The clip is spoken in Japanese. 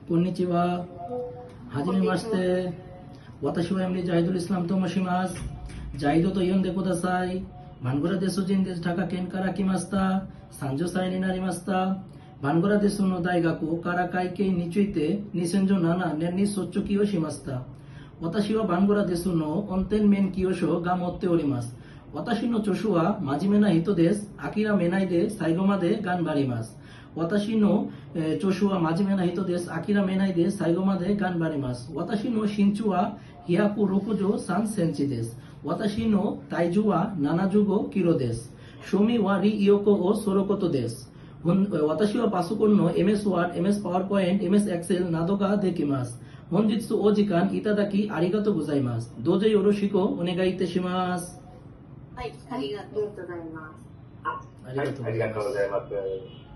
Konnichiwa. Hajime mashite. Watashi wa MD Jahidul Islam Tomoshimasu. Jaido to yonde kudasai. Bangora desu jin desu Dhaka ken kara kimashita. 30歳になりました。バングラデシュの大学から会計について2017年に率直をしました。私はバングラデシュの運転免許証が持っております。私の助手は真面目な人です。諦めないで最後まで頑張ります。私の助手は真面目な人です。諦めないで最後まで頑張ります。私の身長は163センチです。私の体重は75キロです。趣味は利用をすることです。私はパソコンの MS Word、MS PowerPoint、MS Excel などができます。本日お時間いただきありがとうございます。どうぞよろしくお願いいたします。はい、ありがとうございます。ありがとうございます。